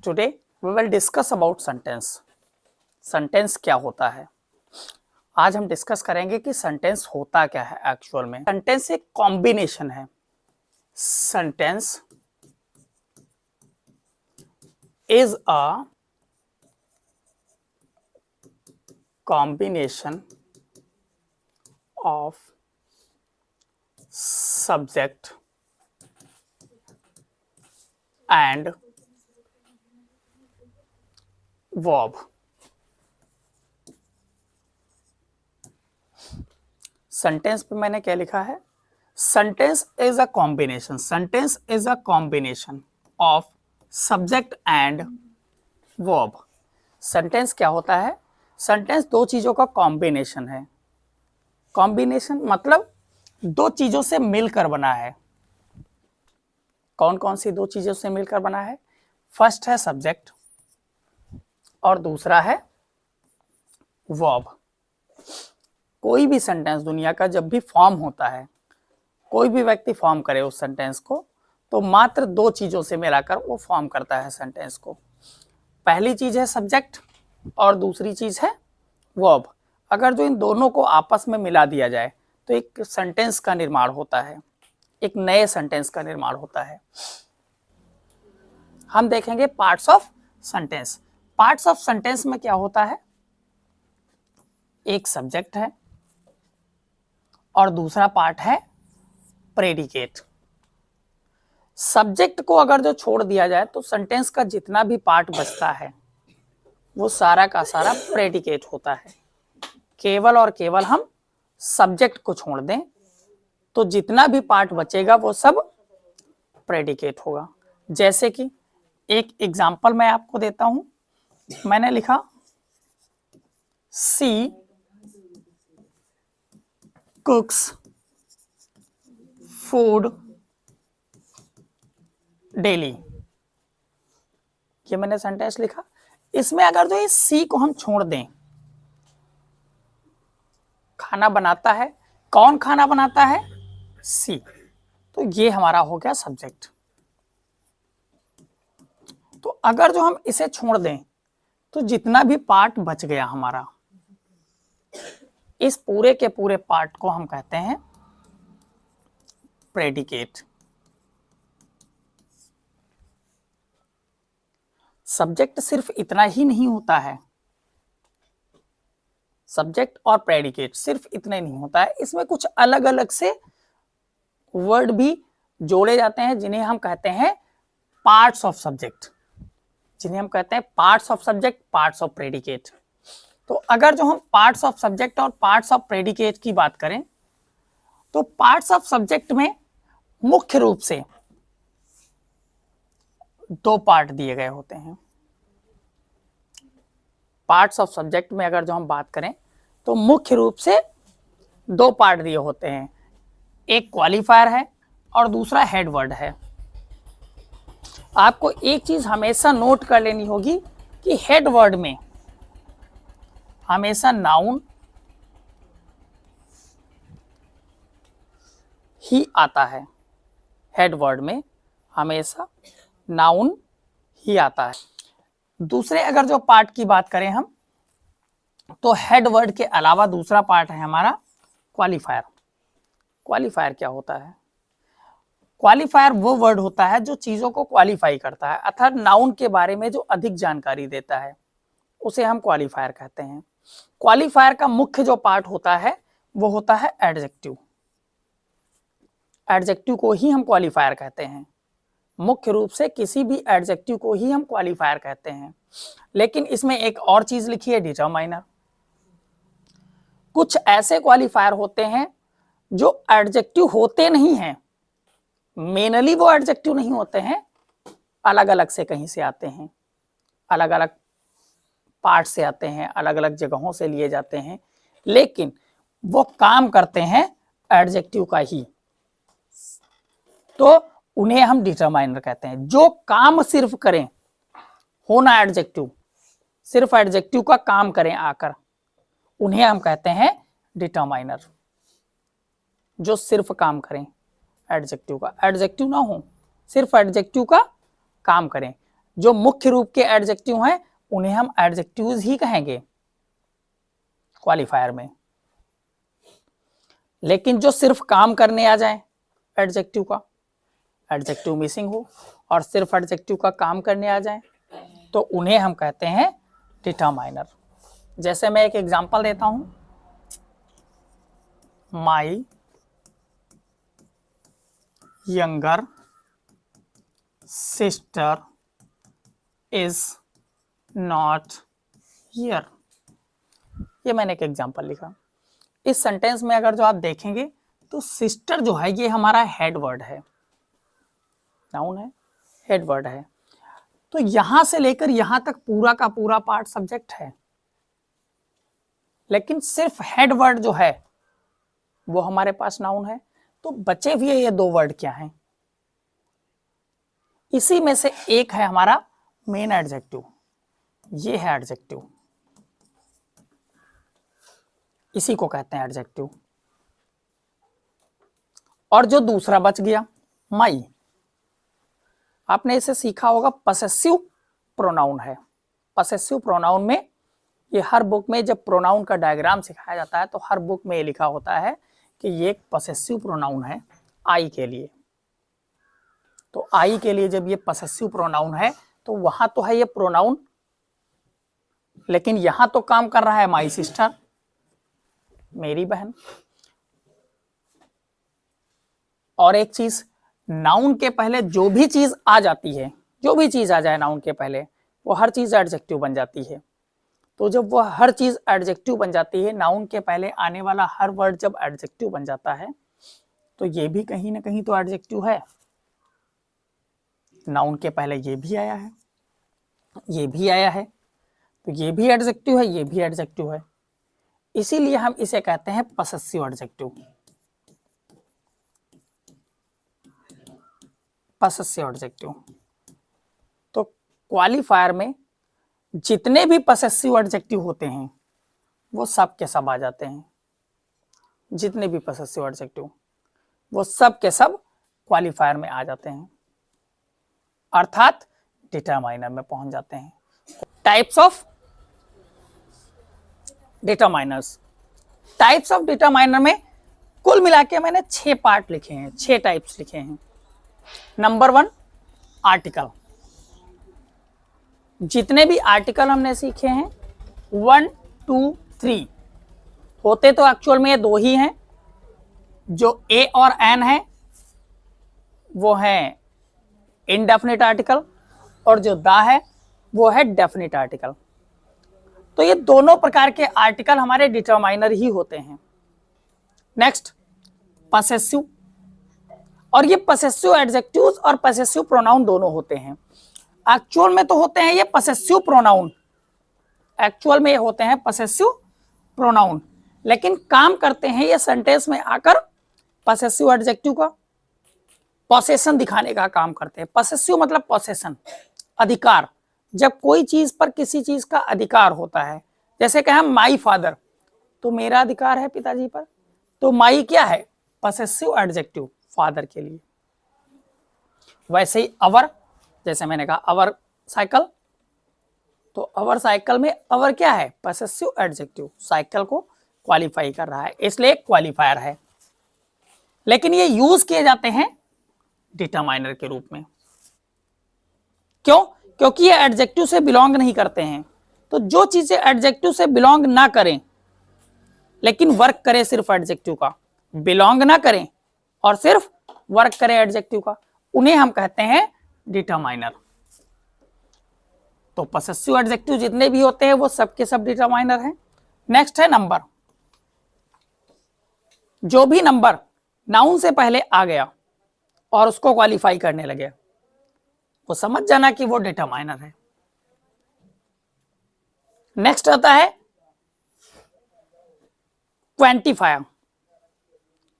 Today we will discuss about sentence. Sentence क्या होता है, आज हम डिस्कस करेंगे कि सेंटेंस होता क्या है एक्चुअल में। सेंटेंस एक कॉम्बिनेशन है। Sentence is a combination of subject and verb. Sentence पे मैंने क्या लिखा है, sentence is a combination, sentence is a combination of subject and verb. Sentence क्या होता है, सेंटेंस दो चीजों का कॉम्बिनेशन है। कॉम्बिनेशन मतलब दो चीजों से मिलकर बना है। कौन कौन सी दो चीजों से मिलकर बना है? फर्स्ट है सब्जेक्ट और दूसरा है वर्ब। कोई भी सेंटेंस दुनिया का जब भी फॉर्म होता है, कोई भी व्यक्ति फॉर्म करे उस सेंटेंस को, तो मात्र दो चीजों से मिलाकर वो फॉर्म करता है सेंटेंस को। पहली चीज है सब्जेक्ट और दूसरी चीज है वर्ब। अगर जो इन दोनों को आपस में मिला दिया जाए तो एक सेंटेंस का निर्माण होता है, एक नए सेंटेंस का निर्माण होता है। हम देखेंगे parts of sentence. Parts of sentence में क्या होता है, एक सब्जेक्ट है और दूसरा पार्ट है प्रेडिकेट। सब्जेक्ट को अगर जो छोड़ दिया जाए तो सेंटेंस का जितना भी पार्ट बचता है वो सारा का सारा प्रेडिकेट होता है। केवल और केवल हम सब्जेक्ट को छोड़ दें तो जितना भी पार्ट बचेगा वो सब प्रेडिकेट होगा। जैसे कि एक एग्जांपल मैं आपको देता हूं, मैंने लिखा सी कुक्स फूड डेली। ये मैंने सेंटेंस लिखा। इसमें अगर जो इस सी को हम छोड़ दें, खाना बनाता है, कौन खाना बनाता है? सी। तो ये हमारा हो गया सब्जेक्ट। तो अगर जो हम इसे छोड़ दें तो जितना भी पार्ट बच गया हमारा, इस पूरे के पूरे पार्ट को हम कहते हैं प्रेडिकेट। सब्जेक्ट सिर्फ इतना ही नहीं होता है, सब्जेक्ट और प्रेडिकेट सिर्फ इतना ही नहीं होता है, इसमें कुछ अलग अलग से वर्ड भी जोड़े जाते हैं जिन्हें हम कहते हैं पार्ट्स ऑफ सब्जेक्ट, जिन्हें हम कहते हैं parts of subject, parts of predicate. तो अगर जो हम पार्ट्स ऑफ सब्जेक्ट और पार्ट्स ऑफ प्रेडिकेट की बात करें तो पार्ट्स ऑफ सब्जेक्ट में मुख्य रूप से दो पार्ट दिए गए होते हैं। पार्ट्स ऑफ सब्जेक्ट में अगर जो हम बात करें तो मुख्य रूप से दो पार्ट दिए होते हैं, एक क्वालिफायर है और दूसरा हेड वर्ड है। आपको एक चीज हमेशा नोट कर लेनी होगी कि हेड वर्ड में हमेशा नाउन ही आता है। हेड वर्ड में हमेशा नाउन ही आता है। दूसरे अगर जो पार्ट की बात करें हम तो हेड वर्ड के अलावा दूसरा पार्ट है हमारा क्वालिफायर। क्वालिफायर क्या होता है? क्वालिफायर वो वर्ड होता है जो चीजों को क्वालिफाई करता है, अर्थात नाउन के बारे में जो अधिक जानकारी देता है उसे हम क्वालिफायर कहते हैं। क्वालिफायर का मुख्य जो पार्ट होता है वो होता है एडजेक्टिव। एडजेक्टिव को ही हम क्वालिफायर कहते हैं। मुख्य रूप से किसी भी एडजेक्टिव को ही हम क्वालिफायर कहते हैं। लेकिन इसमें एक और चीज लिखी है, डिटरमाइनर। कुछ ऐसे क्वालिफायर होते हैं जो एडजेक्टिव होते नहीं हैं, मेनली वो एडजेक्टिव नहीं होते हैं, अलग अलग से कहीं से आते हैं, अलग अलग पार्ट से आते हैं, अलग अलग जगहों से लिए जाते हैं, लेकिन वो काम करते हैं एडजेक्टिव का ही, तो उन्हें हम डिटरमाइनर कहते हैं। जो काम सिर्फ करें, होना एडजेक्टिव, सिर्फ एडजेक्टिव का काम करें आकर, उन्हें हम कहते हैं डिटरमाइनर। जो सिर्फ काम करें एडजेक्टिव का, एडजेक्टिव ना हो, सिर्फ एडजेक्टिव का काम करें। जो मुख्य रूप के एडजेक्टिव हैं उन्हें हम एडजेक्टिव्स ही कहेंगे क्वालिफायर में। लेकिन जो सिर्फ काम करने आ जाए एडजेक्टिव का, एडजेक्टिव मिसिंग हो और सिर्फ एडजेक्टिव का काम करने आ जाए, तो उन्हें हम कहते हैं डिटरमाइनर। जैसे मैं एक एग्जांपल देता हूं, my younger sister is not here. ये मैंने एक एग्जांपल लिखा। इस सेंटेंस में अगर जो आप देखेंगे तो सिस्टर जो है ये हमारा हेड वर्ड है, नाउन है, हेड वर्ड है। तो यहां से लेकर यहां तक पूरा का पूरा पार्ट सब्जेक्ट है, लेकिन सिर्फ हेड वर्ड जो है वो हमारे पास नाउन है। तो बचे हुए ये दो वर्ड क्या हैं? इसी में से एक है हमारा मेन एडजेक्टिव, ये है एडजेक्टिव, इसी को कहते हैं एडजेक्टिव। और जो दूसरा बच गया माई, आपने इसे सीखा होगा, पसेसिव प्रोनाउन है। पसेसिव प्रोनाउन में ये हर बुक में जब प्रोनाउन का डायग्राम सिखाया जाता है तो हर बुक में ये लिखा होता है कि ये एक पसेसिव प्रोनाउन है आई के लिए। तो आई के लिए जब ये पसेसिव प्रोनाउन है तो वहां तो है ये प्रोनाउन, लेकिन यहां तो काम कर रहा है माई सिस्टर, मेरी बहन। और एक चीज, नाउन के पहले जो भी चीज आ जाती है, जो भी चीज आ जाए नाउन के पहले, वो हर चीज एडजेक्टिव बन जाती है। तो जब वो हर चीज एडजेक्टिव बन जाती है, नाउन के पहले आने वाला हर वर्ड जब एडजेक्टिव बन जाता है, तो ये भी कहीं ना कहीं तो एडजेक्टिव है। नाउन के पहले ये भी आया है, ये भी आया है, तो ये भी एडजेक्टिव है, ये भी एडजेक्टिव है। इसीलिए हम इसे कहते हैं पसेसिव एडजेक्टिव, पसेसिव एडजेक्टिव। तो क्वालिफायर में जितने भी पसेसिव एडजेक्टिव होते हैं वो सब के सब आ जाते हैं। जितने भी पसेसिव एडजेक्टिव वो सब के सब क्वालिफायर में आ जाते हैं, अर्थात डिटरमाइनर में पहुंच जाते हैं। Types of determiners, types of determiner में कुल मिला के मैंने 6 पार्ट लिखे हैं, 6 टाइप्स लिखे हैं। Number 1 article. जितने भी आर्टिकल हमने सीखे हैं 1, 2, 3 होते तो एक्चुअल में ये 2 ही हैं। जो ए और एन है वो है इनडेफिनिट आर्टिकल, और जो दा है वो है डेफिनिट आर्टिकल। तो ये दोनों प्रकार के आर्टिकल हमारे डिटरमाइनर ही होते हैं। नेक्स्ट पसेसिव, और ये पसेसिव एडजेक्टिव्स और पसेसिव प्रोनाउन दोनों होते हैं। एक्चुअल में तो होते हैं ये पसेसिव प्रोनाउन, एक्चुअल में ये होते हैं पसेसिव प्रोनाउन, लेकिन काम करते हैं ये सेंटेंस में आकर पसेसिव एडजेक्टिव का पोसेशन दिखाने का काम करते हैं। पसेसिव मतलब पोसेशन, अधिकार। जब कोई चीज पर किसी चीज का अधिकार होता है, जैसे कहें माई फादर, तो मेरा अधिकार है पिताजी पर, तो माई क्या है? पसेसिव एडजेक्टिव फादर के लिए। वैसे ही अवर, जैसे मैंने कहा अवर साइकिल, तो अवर साइकिल में अवर क्या है? पसेसिव एडजेक्टिव, साइकिल को क्वालिफाई कर रहा है, इसलिए क्वालिफायर है। लेकिन ये यूज किए जाते हैं डिटरमाइनर के रूप में। क्यों? क्योंकि ये एडजेक्टिव से बिलोंग नहीं करते हैं। तो जो चीजें एडजेक्टिव से बिलोंग ना करें लेकिन वर्क करे सिर्फ एडजेक्टिव का, बिलोंग ना करें और सिर्फ वर्क करे एडजेक्टिव का, उन्हें हम कहते हैं डिटरमाइनर। तो पसेसिव एडजेक्टिव जितने भी होते हैं वो सबके सब डिटरमाइनर हैं। नेक्स्ट है नंबर। जो भी नंबर नाउन से पहले आ गया और उसको क्वालिफाई करने लगे, वो समझ जाना कि वो डिटरमाइनर है। नेक्स्ट आता है क्वांटिफायर।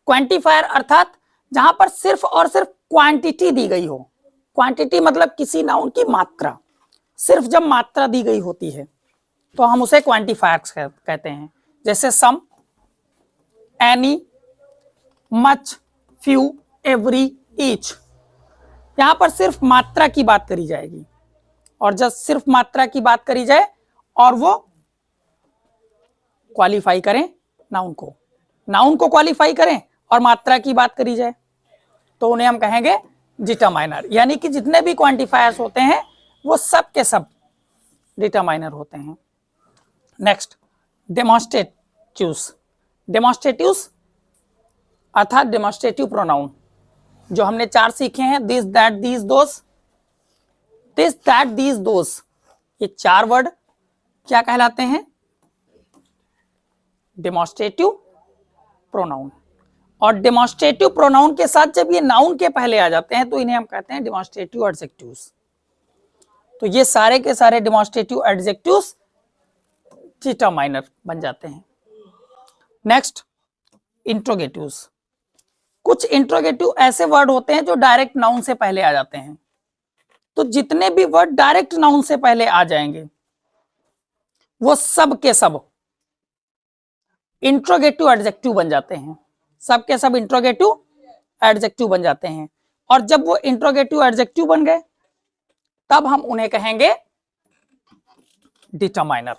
क्वांटिफायर अर्थात जहां पर सिर्फ और सिर्फ क्वांटिटी दी गई हो। क्वांटिटी मतलब किसी नाउन की मात्रा, सिर्फ जब मात्रा दी गई होती है तो हम उसे क्वांटिफायर्स कहते हैं। जैसे some, any, much, few, every, each. यहां पर सिर्फ मात्रा की बात करी जाएगी। और जब सिर्फ मात्रा की बात करी जाए और वो क्वालिफाई करें नाउन को क्वालिफाई करें और मात्रा की बात करी जाए तो उन्हें हम कहेंगे डिटरमाइनर। यानी कि जितने भी क्वांटिफायर्स होते हैं वो सब के सब डिटरमाइनर होते हैं। नेक्स्ट, डेमोन्स्ट्रेटिव्स अर्थात डेमोन्स्ट्रेटिव प्रोनाउन जो हमने 4 सीखे हैं, this that these those, this that these those, ये 4 वर्ड क्या कहलाते हैं? Demonstrative pronoun. और डेमोन्स्ट्रेटिव प्रोनाउन के साथ जब ये नाउन के पहले आ जाते हैं तो इन्हें हम कहते हैं डेमोन्स्ट्रेटिव एडजेक्टिव्स। तो ये सारे के सारे डेमोन्स्ट्रेटिव एडजेक्टिव्स डिटरमाइनर बन जाते हैं। नेक्स्ट, इंट्रोगेटिव्स। कुछ इंट्रोगेटिव ऐसे वर्ड होते हैं जो डायरेक्ट नाउन से पहले आ जाते हैं। तो जितने भी वर्ड डायरेक्ट नाउन से पहले आ जाएंगे वो सब के सब इंट्रोगेटिव एडजेक्टिव बन जाते हैं। सब के सब इंट्रोगेटिव एडजेक्टिव बन जाते हैं। और जब वो इंट्रोगेटिव एडजेक्टिव बन गए तब हम उन्हें कहेंगे डिटरमाइनर।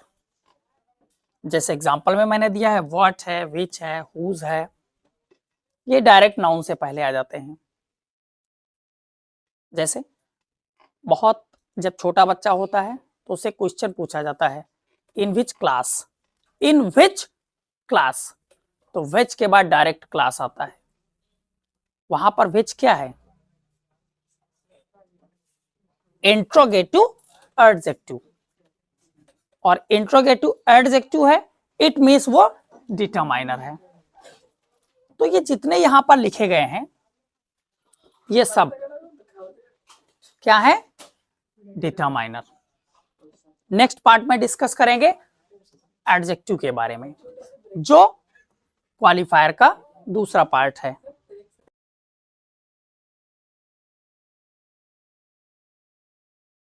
जैसे एग्जांपल में मैंने दिया है, व्हाट है, विच है, हुज है, ये डायरेक्ट नाउन से पहले आ जाते हैं। जैसे बहुत जब छोटा बच्चा होता है तो उससे क्वेश्चन पूछा जाता है, इन which class, in which class, तो विच के बाद डायरेक्ट क्लास आता है। वहां पर विच क्या है? Interrogative adjective. और इंट्रोगेटिव एडजेक्टिव है, इट मीन्स वो डिटरमाइनर है। तो ये जितने यहां पर लिखे गए हैं ये सब क्या है? डिटरमाइनर। नेक्स्ट पार्ट में डिस्कस करेंगे एडजेक्टिव के बारे में, जो क्वालिफायर का दूसरा पार्ट है।